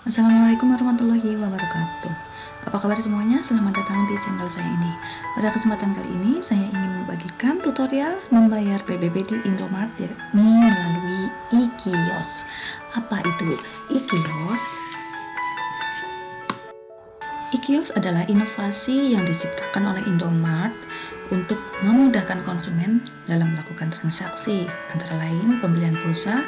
Assalamualaikum warahmatullahi wabarakatuh. Apa kabar semuanya? Selamat datang di channel saya ini. Pada kesempatan kali ini saya ingin membagikan tutorial membayar PBB di Indomaret yakni melalui e-kios. Apa itu e-kios? E-kios adalah inovasi yang diciptakan oleh Indomaret untuk memudahkan konsumen dalam melakukan transaksi, antara lain pembelian pulsa,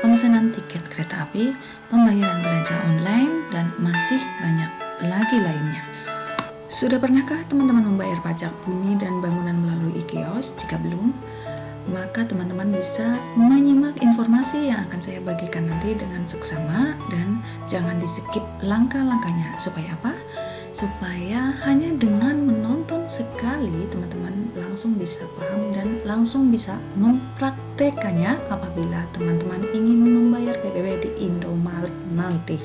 pemesanan tiket kereta api, pembayaran belanja online, dan masih banyak lagi lainnya. Sudah pernahkah teman-teman membayar pajak bumi dan bangunan melalui e-kios? Jika belum, maka teman-teman bisa menyimak informasi yang akan saya bagikan nanti dengan seksama dan jangan di-skip langkah-langkahnya. Supaya apa? Supaya hanya dengan menonton sekali teman-teman langsung bisa paham dan langsung bisa mempraktekannya apabila teman-teman ingin membayar PBB di Indomaret nanti.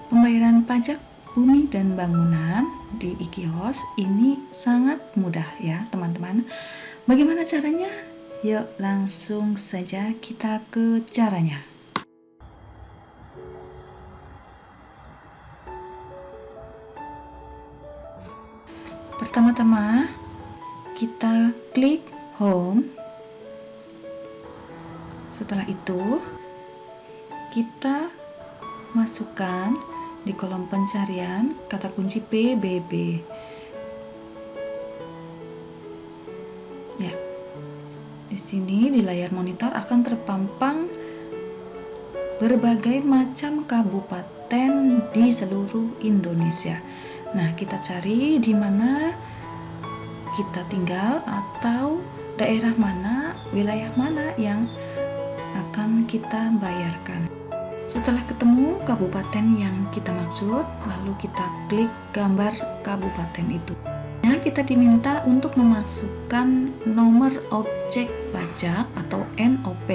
Pembayaran pajak bumi dan bangunan di e-kios ini sangat mudah ya teman-teman. Bagaimana caranya? Yuk langsung saja kita ke caranya. Pertama-tama kita klik home. Setelah itu kita masukkan di kolom pencarian kata kunci PBB. Ya. Di sini di layar monitor akan terpampang berbagai macam kabupaten di seluruh Indonesia. Nah, kita cari di mana kita tinggal atau daerah mana, wilayah mana yang akan kita bayarkan. Setelah ketemu kabupaten yang kita maksud, lalu kita klik gambar kabupaten itu. Nah, kita diminta untuk memasukkan nomor objek pajak atau NOP.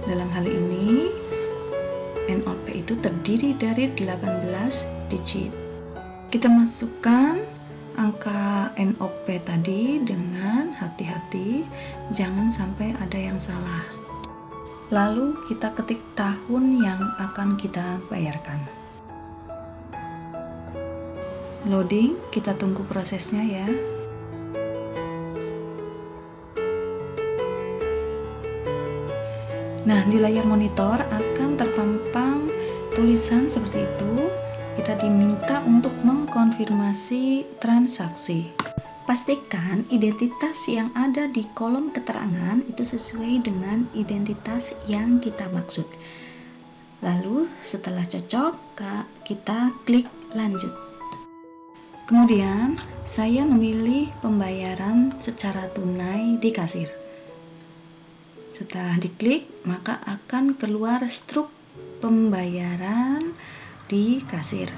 Dalam hal ini, NOP itu terdiri dari 18 digit. Kita masukkan angka NOP tadi dengan hati-hati, jangan sampai ada yang salah. Lalu kita ketik tahun yang akan kita bayarkan. Loading, kita tunggu prosesnya ya. Nah, di layar monitor akan terpampang tulisan seperti itu. Kita diminta untuk mengkonfirmasi transaksi. Pastikan identitas yang ada di kolom keterangan itu sesuai dengan identitas yang kita maksud. Lalu setelah cocok, kita klik lanjut. Kemudian saya memilih pembayaran secara tunai di kasir. Setelah diklik, maka akan keluar struk pembayaran di kasir.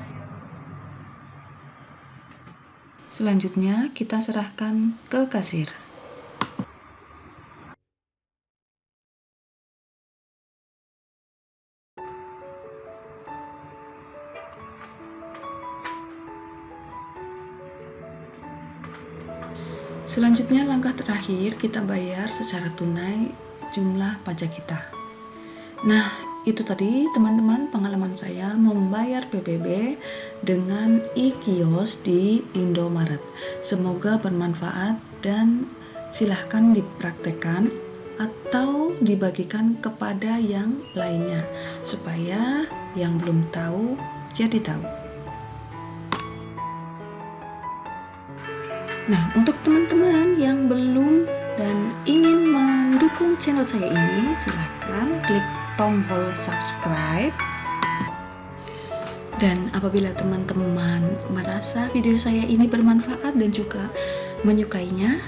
Selanjutnya kita serahkan ke kasir. Selanjutnya langkah terakhir kita bayar secara tunai jumlah pajak kita. Nah, itu tadi teman-teman pengalaman saya membayar PBB dengan e-kios di Indomaret. Semoga bermanfaat dan silahkan dipraktekkan atau dibagikan kepada yang lainnya supaya yang belum tahu jadi tahu. Nah, untuk teman-teman yang belum dan ingin mendukung channel saya ini, silahkan klik tombol subscribe. Dan apabila teman-teman merasa video saya ini bermanfaat dan juga menyukainya,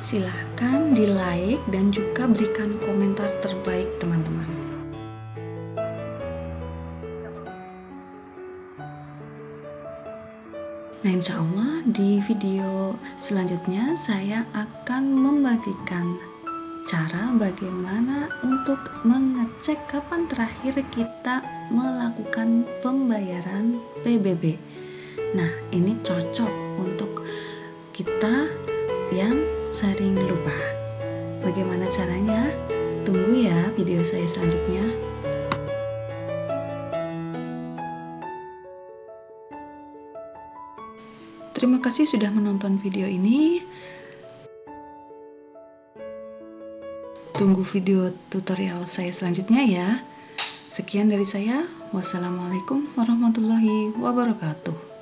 silahkan di like dan juga berikan komentar terbaik teman-teman. Nah, insya Allah di video selanjutnya saya akan membagikan cara bagaimana untuk mengecek kapan terakhir kita melakukan pembayaran PBB. Nah, ini cocok untuk kita yang sering lupa. Bagaimana caranya? Tunggu ya video saya selanjutnya. Terima kasih sudah menonton video ini. Tunggu video tutorial saya selanjutnya ya. Sekian dari saya. Wassalamualaikum warahmatullahi wabarakatuh.